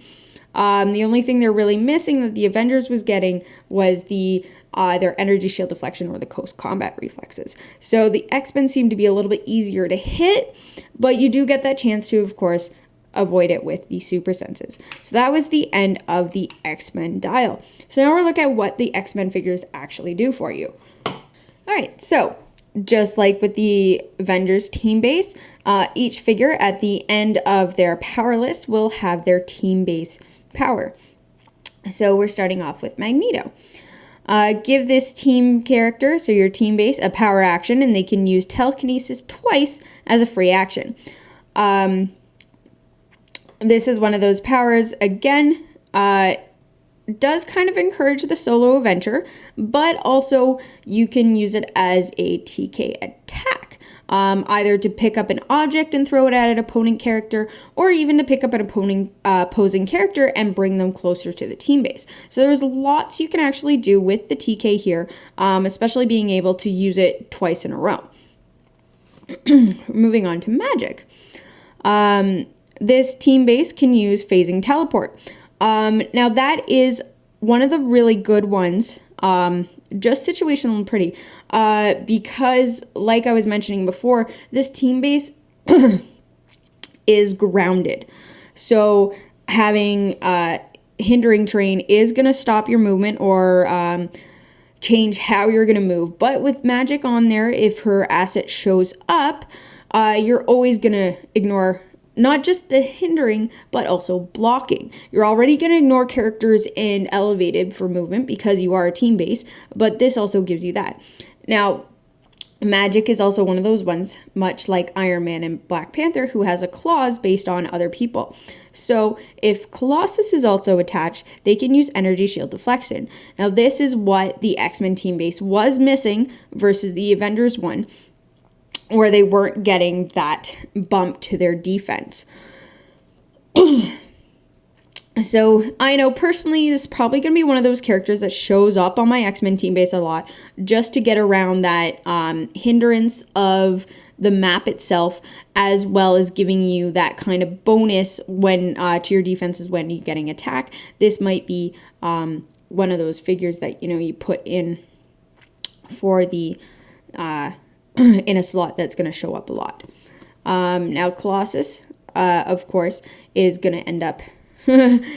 The only thing they're really missing that the Avengers was getting was their energy shield deflection or the close combat reflexes. So the X-Men seem to be a little bit easier to hit, but you do get that chance to, of course, avoid it with the super senses. So that was the end of the X-Men dial. So now we're looking at what the X-Men figures actually do for you. All right, so just like with the Avengers team base, each figure at the end of their power list will have their team base power. So we're starting off with Magneto. Give this team character, so your team base, a power action, and they can use telekinesis twice as a free action. This is one of those powers, again, does kind of encourage the solo adventure, but also you can use it as a TK attack, either to pick up an object and throw it at an opponent character, or even to pick up an opposing character and bring them closer to the team base. So there's lots you can actually do with the TK here, especially being able to use it twice in a row. Moving on to magic. This team base can use phasing teleport. Now that is one of the really good ones, just situational and pretty, because like I was mentioning before, this team base is grounded. So having hindering terrain is going to stop your movement or change how you're going to move. But with magic on there, if her asset shows up, you're always going to ignore not just the hindering, but also blocking. You're already going to ignore characters in elevated for movement because you are a team base, but this also gives you that. Now, Magic is also one of those ones, much like Iron Man and Black Panther, who has a clause based on other people. So if Colossus is also attached, they can use energy shield deflection. Now this is what the X-Men team base was missing versus the Avengers one, where they weren't getting that bump to their defense. So I know personally this is probably going to be one of those characters that shows up on my X-Men team base a lot, just to get around that hindrance of the map itself, as well as giving you that kind of bonus when to your defenses when you're getting attacked. This might be one of those figures that, you know, you put in for the in a slot that's going to show up a lot. Now Colossus, of course, is going to end up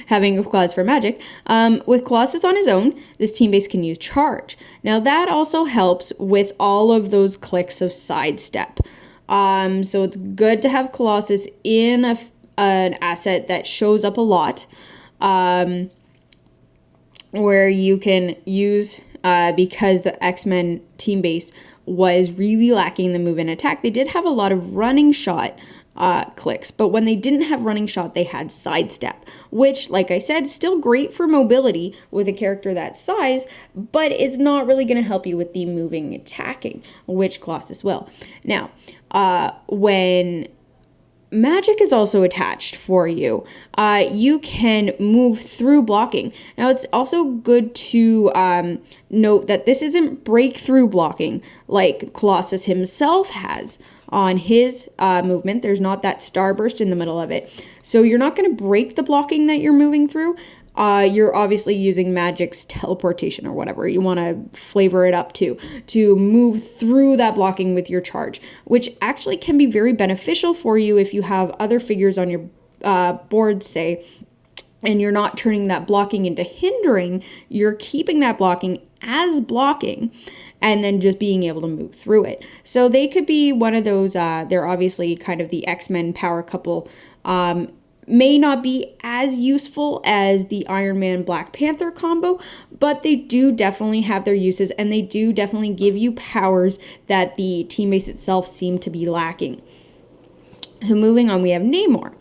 having a clause for magic. With Colossus on his own, this team base can use charge. Now that also helps with all of those clicks of sidestep. So it's good to have Colossus in an asset that shows up a lot, where you can use, because the X-Men team base was really lacking the move and attack. They did have a lot of running shot clicks, but when they didn't have running shot, they had sidestep, which, like I said, still great for mobility with a character that size, but it's not really going to help you with the moving attacking, which Colossus will. Now, when magic is also attached for you, you can move through blocking. Now, it's also good to note that this isn't breakthrough blocking like Colossus himself has on his movement. There's not that starburst in the middle of it. So you're not going to break the blocking that you're moving through. You're obviously using Magic's teleportation or whatever you want to flavor it up to move through that blocking with your charge, which actually can be very beneficial for you if you have other figures on your board, say, and you're not turning that blocking into hindering. You're keeping that blocking as blocking, and then just being able to move through it. So they could be one of those, they're obviously kind of the X-Men power couple, may not be as useful as the Iron Man Black Panther combo, but they do definitely have their uses, and they do definitely give you powers that the team base itself seem to be lacking. So moving on, we have Namor.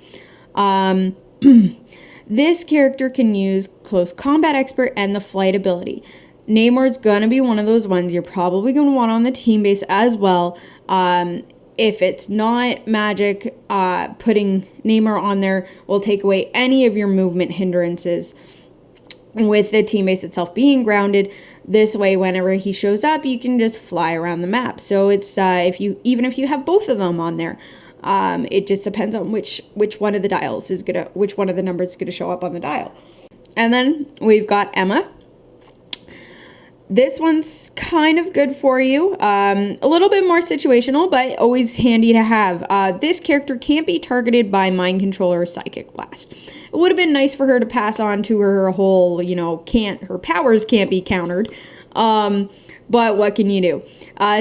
This character can use Close Combat Expert and the Flight ability. Namor's going to be one of those ones you're probably going to want on the team base as well. If it's not magic, putting Namor on there will take away any of your movement hindrances with the team base itself being grounded. This way, whenever he shows up, you can just fly around the map. So it's even if you have both of them on there, it just depends on which one of the dials is which one of the numbers is gonna show up on the dial. And then we've got Emma. This one's kind of good for you. A little bit more situational, but always handy to have. This character can't be targeted by Mind Control or Psychic Blast. It would have been nice for her to pass on to her whole, her powers can't be countered. But what can you do?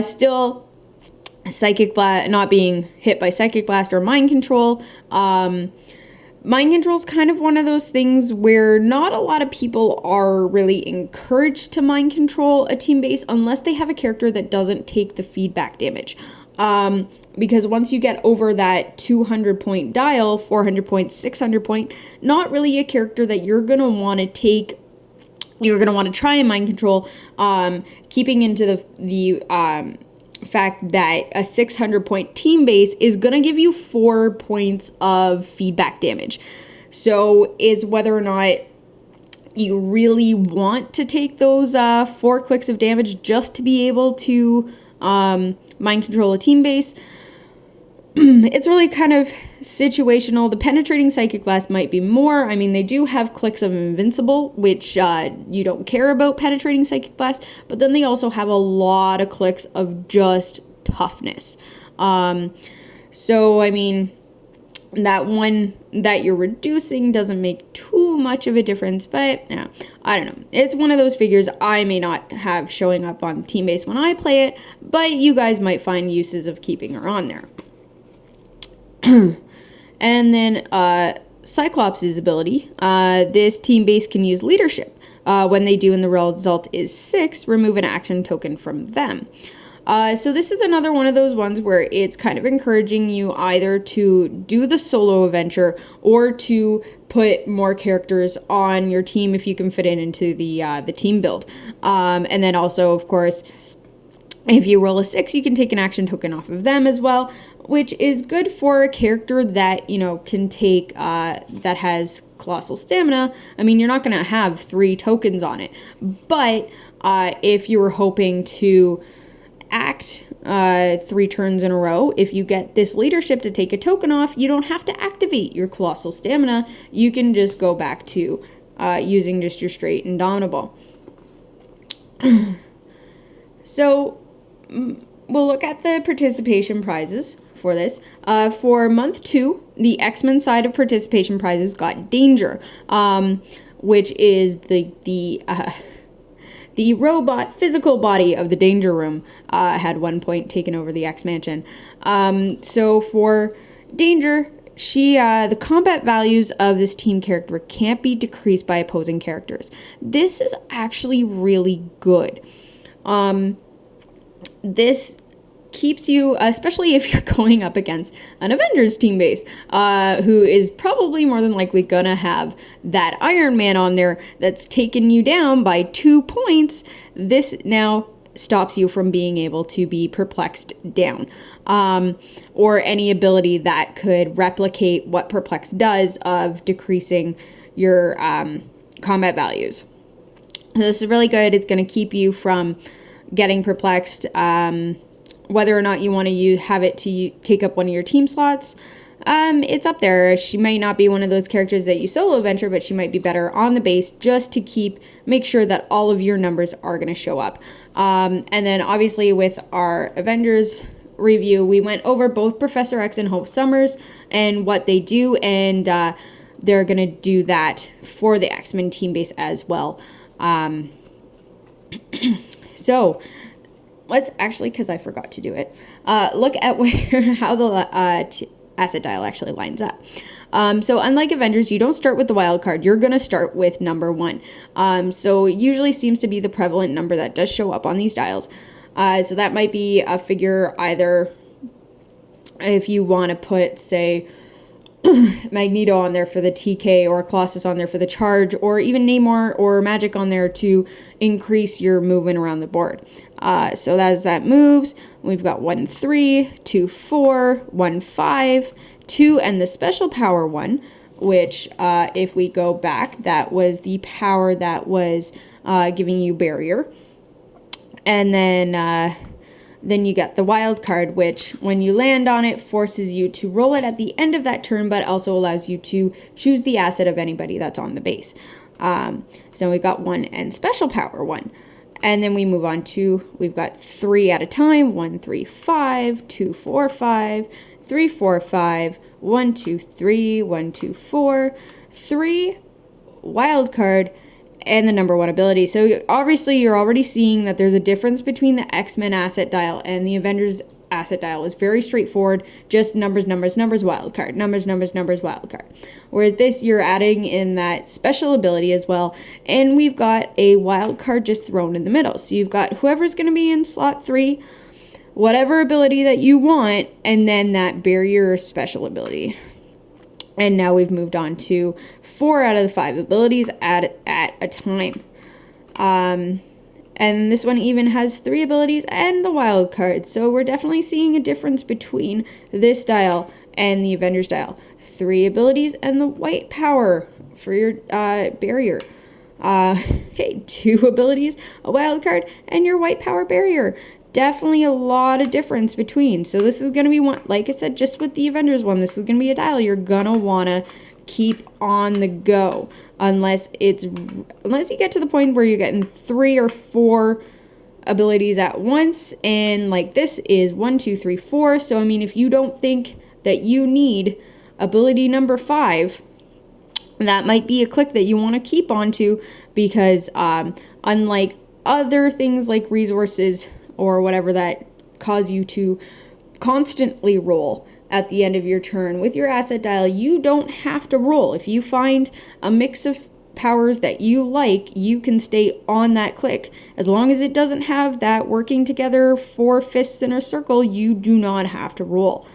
Still, Psychic Blast, not being hit by Psychic Blast or Mind Control. Mind Control is kind of one of those things where not a lot of people are really encouraged to Mind Control a team base unless they have a character that doesn't take the feedback damage. Because once you get over that 200 point dial, 400 point, 600 point, not really a character that you're going to want to take. You're going to want to try and Mind Control, keeping into the fact that a 600 point team base is going to give you 4 points of feedback damage. So it's whether or not you really want to take those 4 clicks of damage just to be able to Mind Control a team base. It's really kind of situational. The penetrating Psychic Blast might be more. I mean, they do have clicks of Invincible, which you don't care about penetrating Psychic Blast, but then they also have a lot of clicks of just toughness. So, I mean, that one that you're reducing doesn't make too much of a difference, but yeah, I don't know. It's one of those figures I may not have showing up on team base when I play it, but you guys might find uses of keeping her on there. And then Cyclops' ability. This team base can use leadership. When they do and the result is 6, remove an action token from them. So this is another one of those ones where it's kind of encouraging you either to do the solo adventure or to put more characters on your team if you can fit it into the team build. And then also, of course, if you roll a 6, you can take an action token off of them as well, which is good for a character that, you know, can take, that has colossal stamina. I mean, you're not going to have 3 tokens on it, but if you were hoping to act 3 turns in a row, if you get this leadership to take a token off, you don't have to activate your colossal stamina. You can just go back to using just your straight Indomitable. So we'll look at the participation prizes for this. For month 2, the X-Men side of participation prizes got Danger, which is the robot physical body of the Danger Room. Had 1 point taken over the X-Mansion. So for Danger, the combat values of this team character can't be decreased by opposing characters. This is actually really good. This keeps you, especially if you're going up against an Avengers team base, who is probably more than likely gonna have that Iron Man on there that's taken you down by 2 points. This now stops you from being able to be perplexed down, or any ability that could replicate what Perplex does of decreasing your combat values. So this is really good. It's going to keep you from getting perplexed, whether or not you want to have it to take up one of your team slots. It's up there. She might not be one of those characters that you solo adventure, but she might be better on the base just to make sure that all of your numbers are going to show up. And then obviously with our Avengers review, we went over both Professor X and Hope Summers and what they do, and they're going to do that for the X-Men team base as well. So let's actually, because I forgot to do it, look at how the asset dial actually lines up. So unlike Avengers, you don't start with the wild card. You're going to start with number 1. So it usually seems to be the prevalent number that does show up on these dials. So that might be a figure, either if you want to put, say, Magneto on there for the TK, or Colossus on there for the charge, or even Namor or Magic on there to increase your movement around the board. So as that moves, we've got 1, 3, 2, 4, 1, 5, 2, and the special power 1, which if we go back, that was the power that was giving you barrier. And then you get the wild card, which when you land on it forces you to roll it at the end of that turn, but also allows you to choose the asset of anybody that's on the base. So we got 1 and special power 1. And then we move on to, we've got 3 at a time, 1, 3, 5, 2, 4, 5, 3, 4, 5, 1, 2, 3, 1, 2, 4, 3, wild card, and the number 1 ability. So obviously you're already seeing that there's a difference between the X-Men asset dial and the Avengers asset dial. Is very straightforward, just numbers, numbers, numbers, wild card, numbers, numbers, numbers, wild card. Whereas this, you're adding in that special ability as well, and we've got a wild card just thrown in the middle. So you've got whoever's going to be in slot 3, whatever ability that you want, and then that barrier special ability. And now we've moved on to 4 out of the 5 abilities at a time. And this one even has 3 abilities and the wild card. So we're definitely seeing a difference between this dial and the Avengers dial. 3 abilities and the white power for your barrier. Okay, 2 abilities, a wild card, and your white power barrier. Definitely a lot of difference between. So this is going to be one, like I said, just with the Avengers one, this is going to be a dial you're going to want to keep on the go. Unless you get to the point where you're getting 3 or 4 abilities at once, and like this is 1, 2, 3, 4. So I mean, if you don't think that you need ability number 5, that might be a click that you want to keep onto, because unlike other things like resources or whatever that cause you to constantly roll at the end of your turn, with your asset dial, you don't have to roll. If you find a mix of powers that you like, you can stay on that click. As long as it doesn't have that working together 4 fists in a circle, you do not have to roll.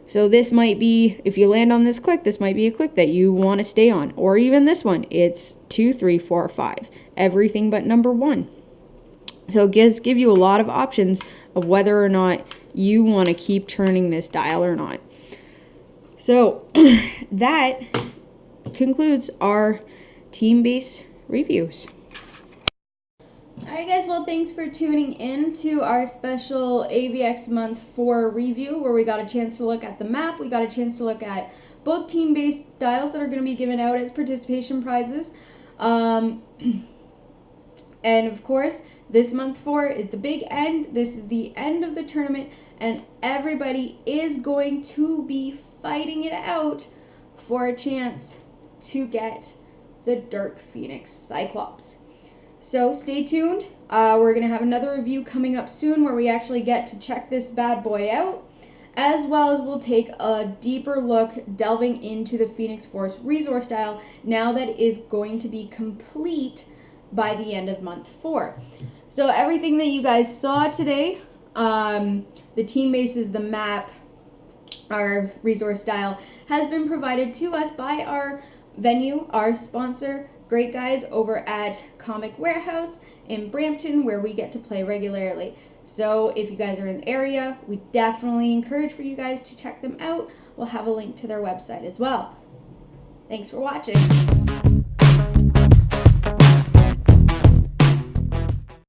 So this might be, if you land on this click, this might be a click that you want to stay on. Or even this one, it's 2, 3, 4, 5. Everything but number 1. So it does give you a lot of options of whether or not you want to keep turning this dial or not. So that concludes our team-based reviews. Alright guys, well thanks for tuning in to our special AvX Month 4 review, where we got a chance to look at the map, we got a chance to look at both team-based dials that are going to be given out as participation prizes. And of course, this month 4 is the big end. This is the end of the tournament, and everybody is going to be fighting it out for a chance to get the Dark Phoenix Cyclops. So stay tuned. We're going to have another review coming up soon where we actually get to check this bad boy out, as well as we'll take a deeper look delving into the Phoenix Force resource dial now that it is going to be complete by the end of month 4. So everything that you guys saw today, the team bases, the map, our resource dial, has been provided to us by our venue, our sponsor, great guys over at Comic Warehouse in Brampton, where we get to play regularly. So if you guys are in the area, we definitely encourage for you guys to check them out. We'll have a link to their website as well. Thanks for watching.